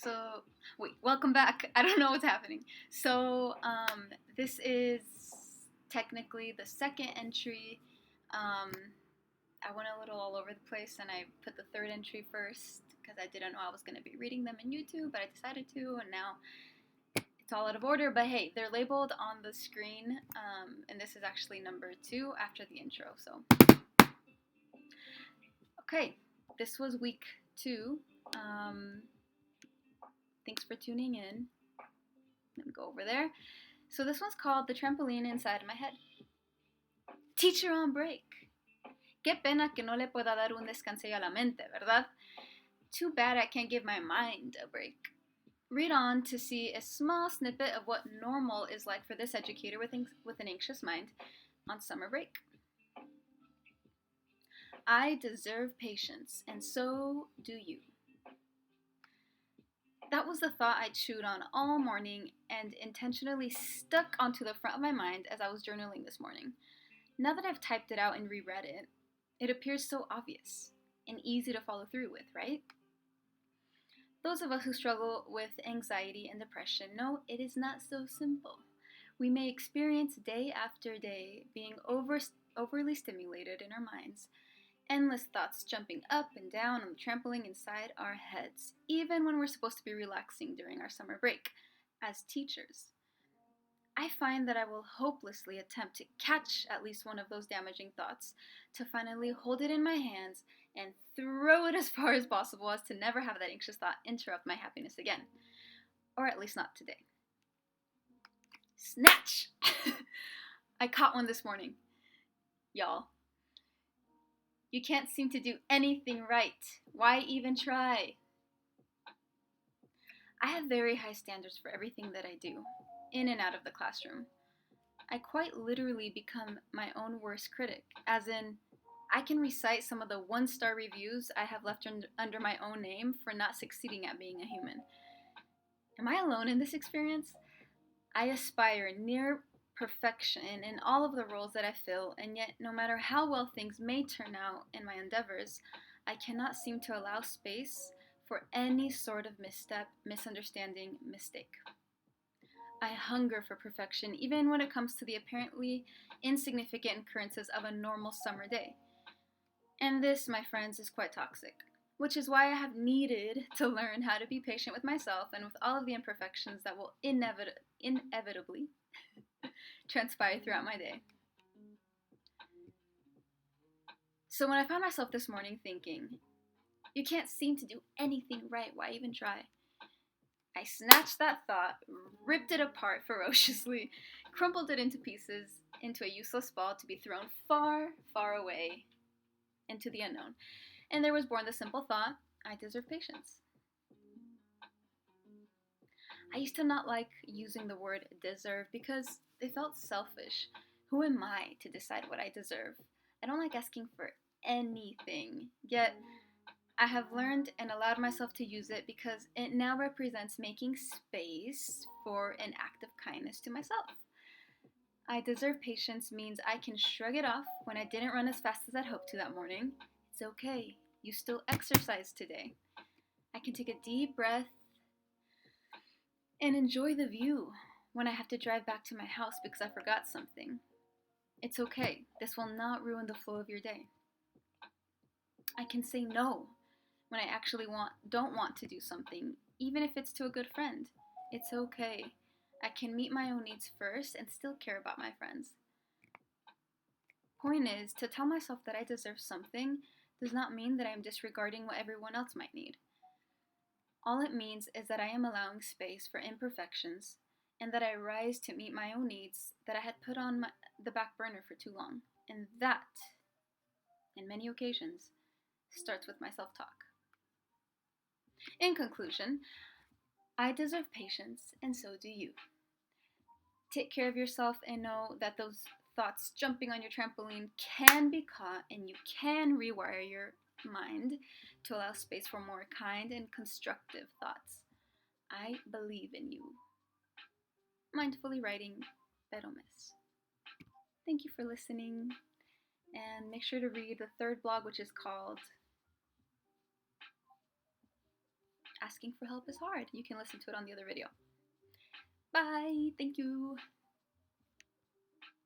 So, wait, welcome back. I don't know what's happening. So, this is technically the second entry. I went a little all over the place and I put the third entry first because I didn't know I was going to be reading them in YouTube, but I decided to, and now it's all out of order. But hey, they're labeled on the screen, and this is actually number 2 after the intro. So, okay, this was week 2. Thanks for tuning in. Let me go over there. So this one's called The Trampoline Inside My Head. Teacher on break. Qué pena que no le pueda dar un descansillo a la mente, ¿verdad? Too bad I can't give my mind a break. Read on to see a small snippet of what normal is like for this educator with an anxious mind on summer break. I deserve patience, and so do you. That was the thought I chewed on all morning and intentionally stuck onto the front of my mind as I was journaling this morning. Now that I've typed it out and reread it, it appears so obvious and easy to follow through with, right? Those of us who struggle with anxiety and depression know it is not so simple. We may experience day after day being overly stimulated in our minds, endless thoughts jumping up and down on the trampoline inside our heads, even when we're supposed to be relaxing during our summer break as teachers. I find that I will hopelessly attempt to catch at least one of those damaging thoughts, to finally hold it in my hands and throw it as far as possible as to never have that anxious thought interrupt my happiness again. Or at least not today. Snatch! I caught one this morning. Y'all. You can't seem to do anything right. Why even try? I have very high standards for everything that I do, in and out of the classroom. I quite literally become my own worst critic, as in, I can recite some of the 1-star reviews I have left under my own name for not succeeding at being a human. Am I alone in this experience? I aspire near perfection in all of the roles that I fill, and yet no matter how well things may turn out in my endeavors, I cannot seem to allow space for any sort of misstep, misunderstanding, mistake. I hunger for perfection even when it comes to the apparently insignificant occurrences of a normal summer day. And this, my friends, is quite toxic, which is why I have needed to learn how to be patient with myself and with all of the imperfections that will inevitably transpire throughout my day. So when I found myself this morning thinking, you can't seem to do anything right, why even try? I snatched that thought, ripped it apart ferociously, crumpled it into pieces, into a useless ball to be thrown far, far away into the unknown. And there was born the simple thought, I deserve patience. I used to not like using the word deserve because it felt selfish. Who am I to decide what I deserve? I don't like asking for anything. Yet, I have learned and allowed myself to use it because it now represents making space for an act of kindness to myself. I deserve patience means I can shrug it off when I didn't run as fast as I'd hoped to that morning. It's okay. You still exercised today. I can take a deep breath and enjoy the view when I have to drive back to my house because I forgot something. It's okay. This will not ruin the flow of your day. I can say no when I actually don't want to do something, even if it's to a good friend. It's okay. I can meet my own needs first and still care about my friends. Point is, to tell myself that I deserve something does not mean that I am disregarding what everyone else might need. All it means is that I am allowing space for imperfections and that I rise to meet my own needs that I had put on the back burner for too long. And that, in many occasions, starts with my self-talk. In conclusion, I deserve patience, and so do you. Take care of yourself and know that those thoughts jumping on your trampoline can be caught, and you can rewire your mind to allow space for more kind and constructive thoughts. I believe in you. Mindfully writing, Peromiss. Thank you for listening, and make sure to read the third blog, which is called asking for help is hard. You can listen to it on the other video. Bye. Thank you.